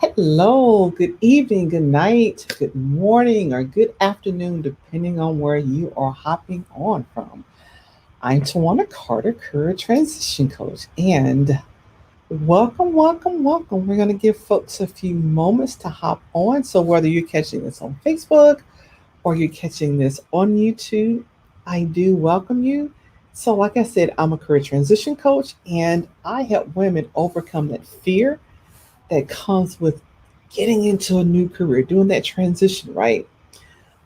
Hello, good evening, good night, good morning, or good afternoon, depending on where you are hopping on from. I'm Twanna Carter, Career Transition Coach, and welcome. We're going to give folks a few moments to hop on. So, whether you're catching this on Facebook or you're catching this on YouTube, I do welcome you. So, like I said, I'm a career transition coach, and I help women overcome that fear that comes with getting into a new career, doing that transition, right?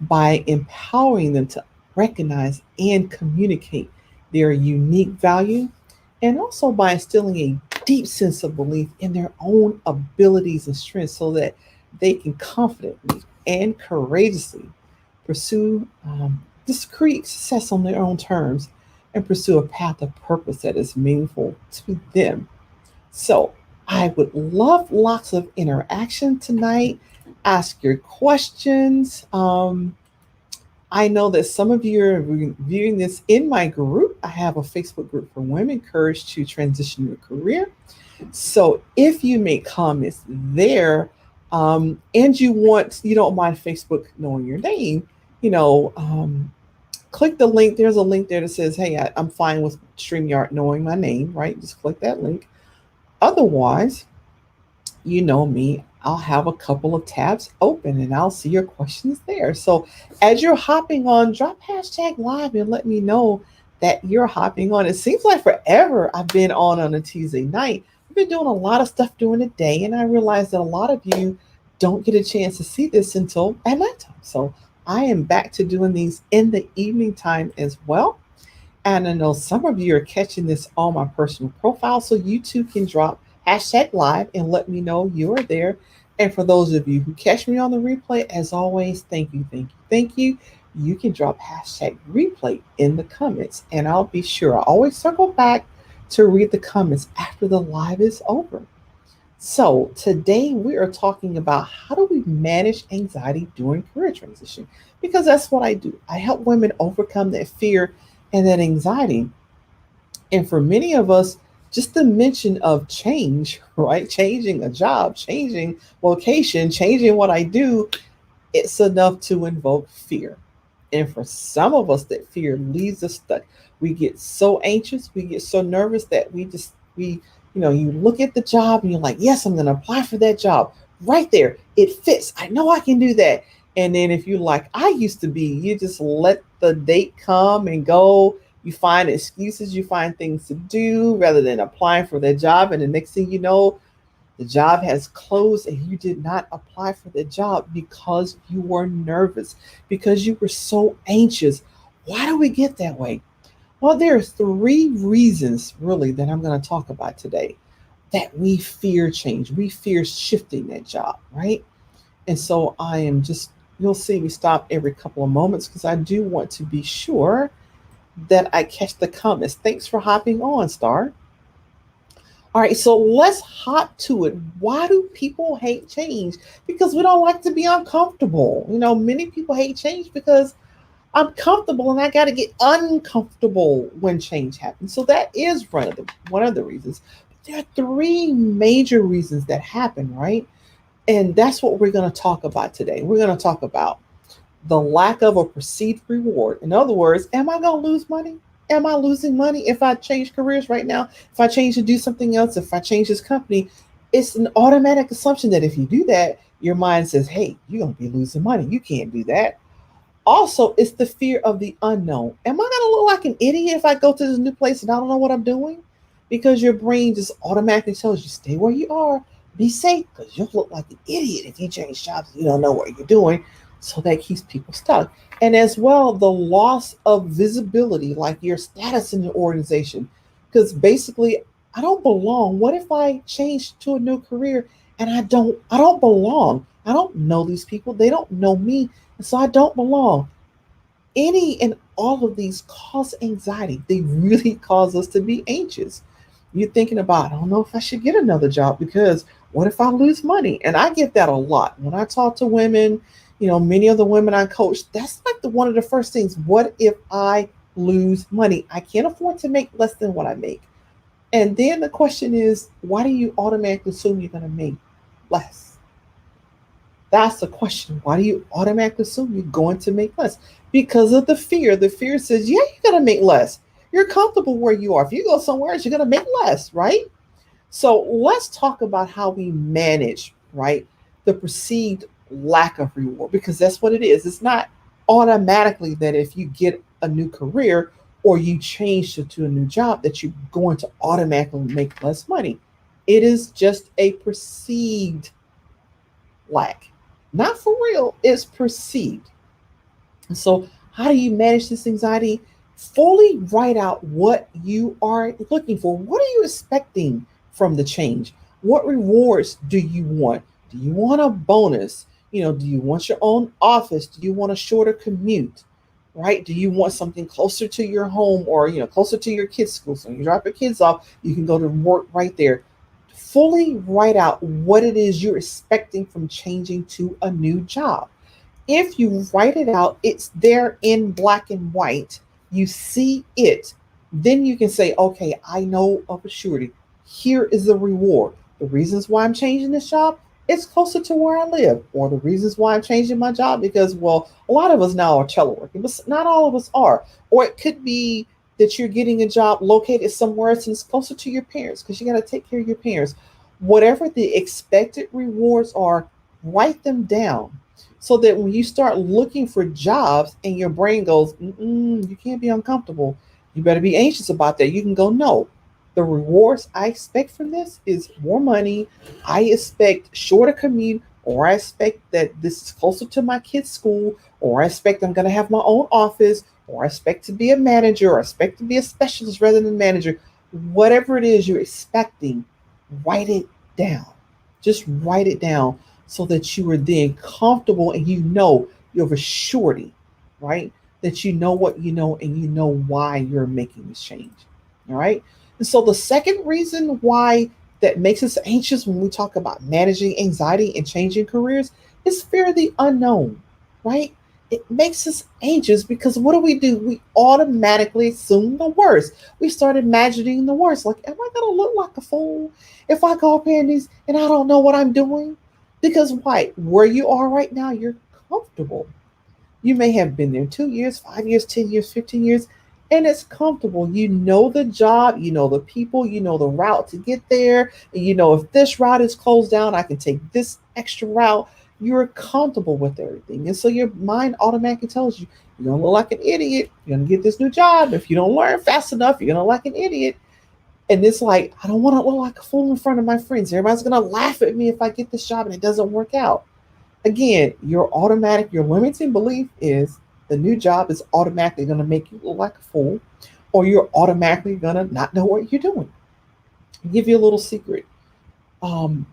By empowering them to recognize and communicate their unique value, and also by instilling a deep sense of belief in their own abilities and strengths so that they can confidently and courageously pursue discrete success on their own terms and pursue a path of purpose that is meaningful to them. So I would love lots of interaction tonight. Ask your questions. I know that some of you are viewing this in my group. I have a Facebook group for women encouraged to transition your career. So if you make comments there, and you don't mind Facebook knowing your name, you know, click the link. There's a link there that says, "Hey, I'm fine with StreamYard knowing my name." Right? Just click that link. Otherwise, you know me, I'll have a couple of tabs open and I'll see your questions there. So as you're hopping on, drop hashtag live and let me know that you're hopping on. It seems like forever I've been on a Tuesday night. I've been doing a lot of stuff during the day, and I realize that a lot of you don't get a chance to see this until at nighttime. So I am back to doing these in the evening time as well. And I know some of you are catching this on my personal profile, so you too can drop hashtag live and let me know you are there. And for those of you who catch me on the replay, as always, thank you. You can drop hashtag replay in the comments, and I'll be sure I always circle back to read the comments after the live is over. So, today we are talking about how do we manage anxiety during career transition, because that's what I do. I help women overcome that fear and that anxiety. And for many of us, just the mention of change, right? Changing a job, changing location, changing what I do, it's enough to invoke fear. And for some of us, that fear leaves us stuck. We get so anxious, we get so nervous that you look at the job and you're like, yes, I'm going to apply for that job right there. It fits. I know I can do that. And then if you like I used to be, you just let the date come and go. You find excuses, you find things to do rather than applying for that job. And the next thing you know, the job has closed and you did not apply for the job because you were nervous, because you were so anxious. Why do we get that way? Well, there are three reasons really that I'm going to talk about today that we fear change. We fear shifting that job, right? And so you'll see me stop every couple of moments because I do want to be sure that I catch the comments. Thanks for hopping on, Star. All right, so let's hop to it. Why do people hate change? Because we don't like to be uncomfortable. Many people hate change because I'm comfortable and I got to get uncomfortable when change happens. So that is one of the reasons. But there are three major reasons that happen, right? And that's what we're going to talk about today. We're going to talk about the lack of a perceived reward. In other words, am I going to lose money? Am I losing money if I change careers right now? If I change to do something else, if I change this company, it's an automatic assumption that if you do that, your mind says, hey, you're going to be losing money. You can't do that. Also, it's the fear of the unknown. Am I going to look like an idiot if I go to this new place and I don't know what I'm doing? Because your brain just automatically tells you, stay where you are, be safe, because you'll look like an idiot if you change jobs and you don't know what you're doing. So that keeps people stuck. And as well, the loss of visibility, like your status in the organization. Because basically, I don't belong. What if I change to a new career and I don't belong? I don't know these people. They don't know me. And so I don't belong. Any and all of these cause anxiety. They really cause us to be anxious. You're thinking about, I don't know if I should get another job because what if I lose money? And I get that a lot. When I talk to women, many of the women I coach, that's like one of the first things. What if I lose money? I can't afford to make less than what I make. And then the question is, why do you automatically assume you're going to make less? That's the question. Why do you automatically assume you're going to make less? Because of the fear. The fear says, yeah, you're going to make less. You're comfortable where you are. If you go somewhere else, you're going to make less, right? So let's talk about how we manage, right, the perceived lack of reward, because that's what it is. It's not automatically that if you get a new career or you change to a new job that you're going to automatically make less money. It is just a perceived lack. Not for real, it's perceived. So, how do you manage this anxiety? Fully write out what you are looking for. What are you expecting from the change? What rewards do you want? Do you want a bonus? Do you want your own office? Do you want a shorter commute? Right? Do you want something closer to your home or closer to your kids' school? So when you drop your kids off, you can go to work right there. Fully write out what it is you're expecting from changing to a new job. If you write it out, it's there in black and white. You see it. Then you can say, okay, I know of a surety. Here is the reward. The reasons why I'm changing this job, it's closer to where I live. Or the reasons why I'm changing my job, because, well, a lot of us now are teleworking, but not all of us are. Or it could be that you're getting a job located somewhere else and it's closer to your parents because you got to take care of your parents. Whatever the expected rewards are, write them down so that when you start looking for jobs and your brain goes, you can't be uncomfortable, you better be anxious about that. You can go, no, the rewards I expect from this is more money. I expect shorter commute, or I expect that this is closer to my kids' school, or I expect I'm going to have my own office, or I expect to be a manager, or I expect to be a specialist rather than manager. Whatever it is you're expecting, write it down. Just write it down so that you are then comfortable and you have a surety, right? That you know what you know and you know why you're making this change. All right. And so the second reason why that makes us anxious when we talk about managing anxiety and changing careers is fear of the unknown, right? It makes us anxious because what do? We automatically assume the worst. We start imagining the worst. Like, am I going to look like a fool if I go up here and I don't know what I'm doing? Because why? Where you are right now, you're comfortable. You may have been there 2 years, 5 years, 10 years, 15 years, and it's comfortable. You know the job, you know the people, you know the route to get there. And you know if this route is closed down, I can take this extra route. You're comfortable with everything. And so your mind automatically tells you, you're going to look like an idiot. You're going to get this new job. If you don't learn fast enough, you're going to look like an idiot. And it's like, I don't want to look like a fool in front of my friends. Everybody's going to laugh at me if I get this job and it doesn't work out. Again, your limiting belief is the new job is automatically going to make you look like a fool, or you're automatically going to not know what you're doing. I'll give you a little secret. Um,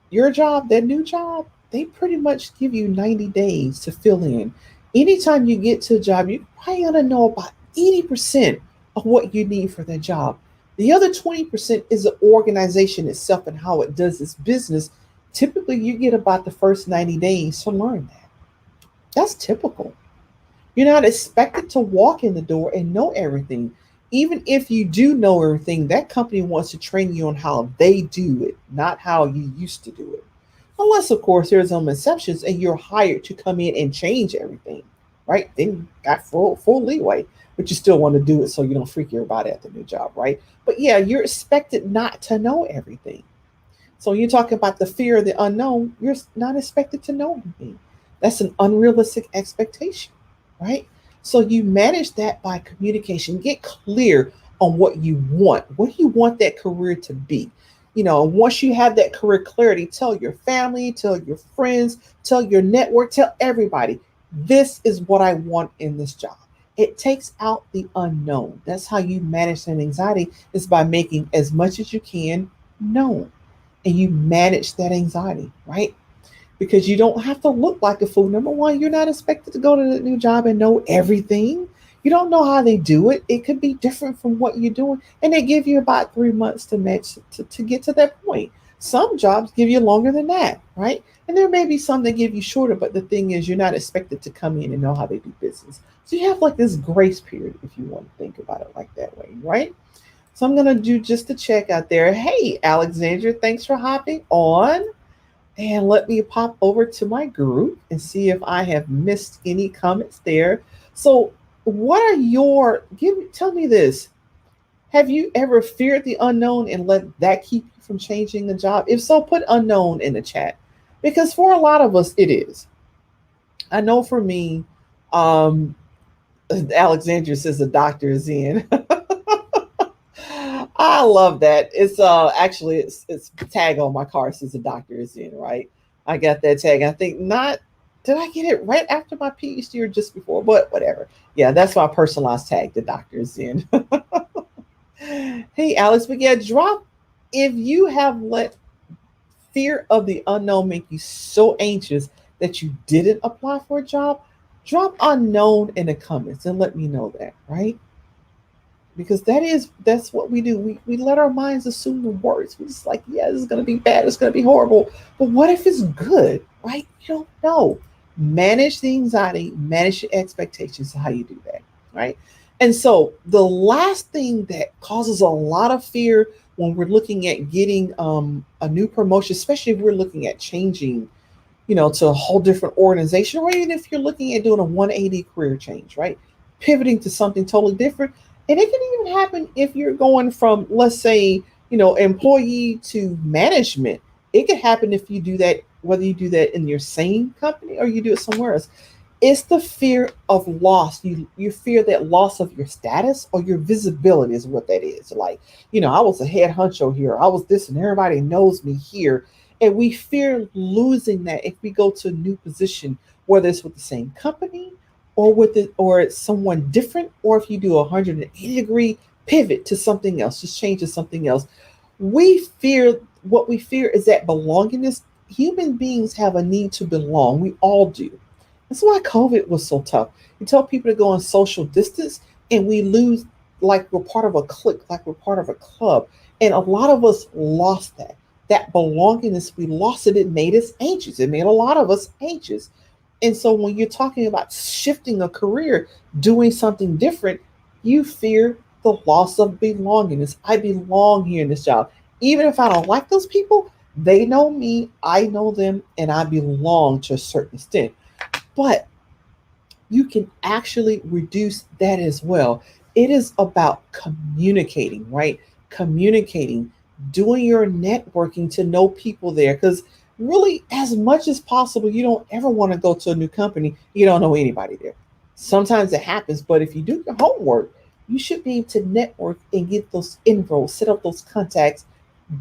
your job, that new job, they pretty much give you 90 days to fill in. Anytime you get to a job, you're probably going to know about 80% of what you need for that job. The other 20% is the organization itself and how it does its business. Typically, you get about the first 90 days to learn that. That's typical. You're not expected to walk in the door and know everything. Even if you do know everything, that company wants to train you on how they do it, not how you used to do it. Unless, of course, there's some exceptions and you're hired to come in and change everything, right? Then you got full leeway, but you still want to do it so you don't freak everybody at the new job, right? But yeah, you're expected not to know everything. So you're talking about the fear of the unknown. You're not expected to know anything. That's an unrealistic expectation, right? So you manage that by communication. Get clear on what you want. What do you want that career to be? Once you have that career clarity, tell your family, tell your friends, tell your network, tell everybody, this is what I want in this job. It takes out the unknown. That's how you manage that anxiety, is by making as much as you can known, and you manage that anxiety, right? Because you don't have to look like a fool. Number one, you're not expected to go to the new job and know everything. You don't know how they do it. It could be different from what you're doing. And they give you about 3 months to match to get to that point. Some jobs give you longer than that, right? And there may be some that give you shorter, but the thing is, you're not expected to come in and know how they do business. So you have like this grace period, if you want to think about it like that way, right? So I'm going to do just a check out there. Hey, Alexandra, thanks for hopping on. And let me pop over to my group and see if I have missed any comments there. So, what are your tell me this. Have you ever feared the unknown and let that keep you from changing the job? If so, put unknown in the chat. Because for a lot of us it is. I know for me, um, Alexandria says the doctor is in. I love that. It's actually it's tag on my car says the doctor is in, right? I got that tag. I think not did I get it right after my PhD or just before? But whatever. Yeah, that's my personalized tag. The doctor is in. Hey Alex, but yeah, drop if you have let fear of the unknown make you so anxious that you didn't apply for a job, drop unknown in the comments and let me know that, right? Because that's what we do. We let our minds assume the worst. We just like, yeah, this is gonna be bad, it's gonna be horrible. But what if it's good? Right? You don't know. Manage the anxiety, manage your expectations, how you do that, right? And so the last thing that causes a lot of fear when we're looking at getting a new promotion, especially if we're looking at changing, to a whole different organization, or even if you're looking at doing a 180 career change, right? Pivoting to something totally different. And it can even happen if you're going from, let's say, employee to management. It could happen if you do that, whether you do that in your same company or you do it somewhere else. It's the fear of loss. You fear that loss of your status or your visibility is what that is. Like, I was a head honcho here. I was this and everybody knows me here. And we fear losing that if we go to a new position, whether it's with the same company or with it or it's someone different, or if you do a 180-degree pivot to something else, just change to something else. We fear is that belongingness. Human beings have a need to belong. We all do. That's why COVID was so tough. You tell people to go on social distance, and we lose like we're part of a clique, like we're part of a club. And a lot of us lost that. That belongingness, we lost it. It made us anxious. It made a lot of us anxious. And so when you're talking about shifting a career, doing something different, you fear the loss of belongingness. I belong here in this job. Even if I don't like those people, they know me, I know them, and I belong to a certain extent. But you can actually reduce that as well. It is about communicating, right? Communicating, doing your networking to know people there. Because really, as much as possible, you don't ever want to go to a new company, you don't know anybody there. Sometimes it happens, but if you do your homework, you should be able to network and get those infos, set up those contacts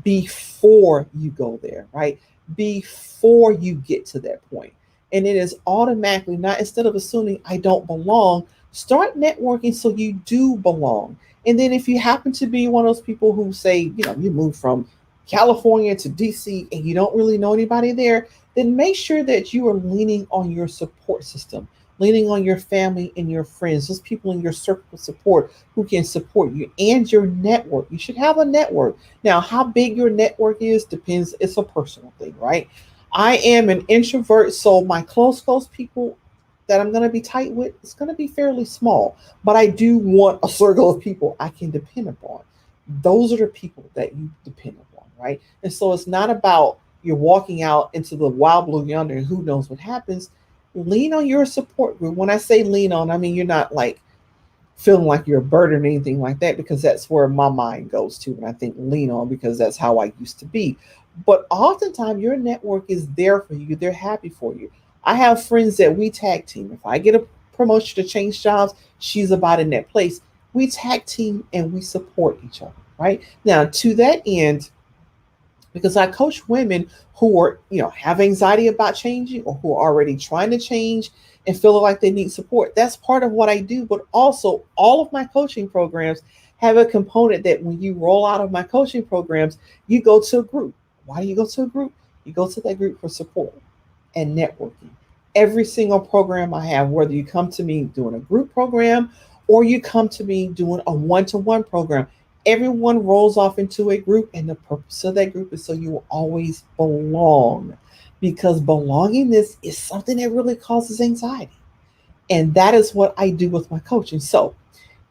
before you go there, right? Before you get to that point. And it is automatically not, instead of assuming I don't belong, start networking so you do belong. And then if you happen to be one of those people who say, you moved from California to DC and you don't really know anybody there, then make sure that you are leaning on your support system, leaning on your family and your friends, those people in your circle of support who can support you, and your network. You should have a network. Now, how big your network is depends, it's a personal thing, right? I am an introvert, so my close people that I'm going to be tight with is going to be fairly small. But I do want a circle of people I can depend upon. Those are the people that you depend upon, right? And so it's not about you're walking out into the wild blue yonder and who knows what happens. Lean on your support group. When I say lean on, I mean you're not like feeling like you're a burden or anything like that, because that's where my mind goes to when I think lean on, because that's how I used to be. But oftentimes your network is there for you. They're happy for you. I have friends that we tag team. If I get a promotion to change jobs, she's about in that place. We tag team and we support each other, right? Now, to that end, because I coach women who are, have anxiety about changing or who are already trying to change and feel like they need support. That's part of what I do. But also, all of my coaching programs have a component that when you roll out of my coaching programs, you go to a group. Why do you go to a group? You go to that group for support and networking. Every single program I have, whether you come to me doing a group program or you come to me doing a one-to-one program, everyone rolls off into a group, and the purpose of that group is so you will always belong, because belongingness is something that really causes anxiety. And that is what I do with my coaching. So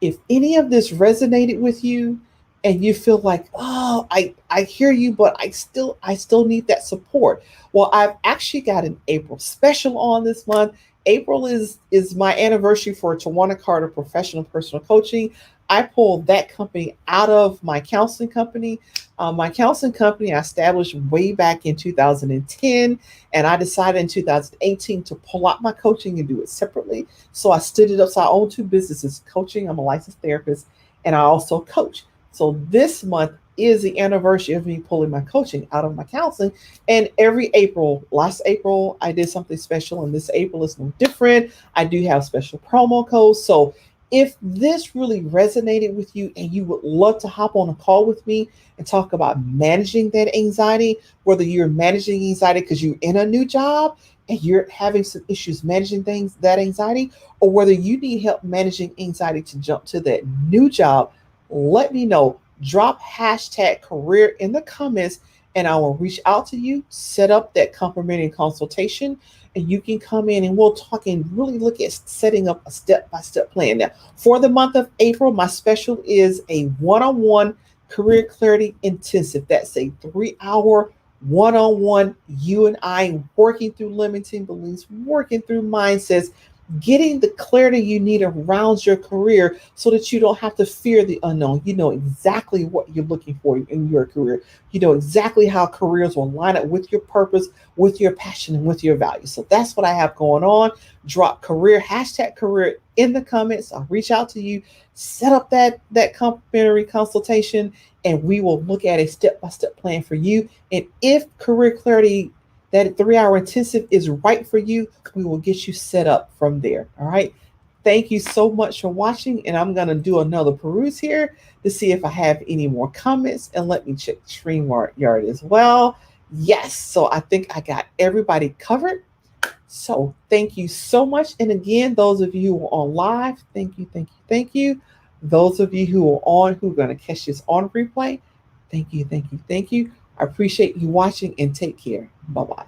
if any of this resonated with you, and you feel like, oh, I hear you, but I still need that support. Well, I've actually got an April special on this month. April is my anniversary for Twanna Carter Professional Personal Coaching. I pulled that company out of my counseling company. My counseling company I established way back in 2010, and I decided in 2018 to pull out my coaching and do it separately. So I stood it up. So I own two businesses: coaching. I'm a licensed therapist, and I also coach. So this month is the anniversary of me pulling my coaching out of my counseling. And every April, last April, I did something special, and this April is no different. I do have special promo codes. So if this really resonated with you and you would love to hop on a call with me and talk about managing that anxiety, whether you're managing anxiety because you're in a new job and you're having some issues managing things, that anxiety, or whether you need help managing anxiety to jump to that new job, let me know. Drop hashtag career in the comments and I will reach out to you, set up that complimentary consultation, and you can come in and we'll talk and really look at setting up a step-by-step plan. Now, for the month of April, my special is a one-on-one career clarity intensive. That's a 3 hour one-on-one, you and I working through limiting beliefs, working through mindsets, getting the clarity you need around your career so that you don't have to fear the unknown. You know exactly what you're looking for in your career. You know exactly how careers will line up with your purpose, with your passion, and with your values. So that's what I have going on. Drop career, hashtag career in the comments. I'll reach out to you, set up that complimentary consultation, and we will look at a step-by-step plan for you. And if career clarity, that 3 hour intensive is right for you, we will get you set up from there. All right. Thank you so much for watching. And I'm going to do another peruse here to see if I have any more comments. And let me check StreamYard as well. Yes. So I think I got everybody covered. So thank you so much. And again, those of you who are on live, thank you, thank you, thank you. Those of you who are on, who are going to catch this on replay, thank you, thank you, thank you. I appreciate you watching and take care. Bye bye.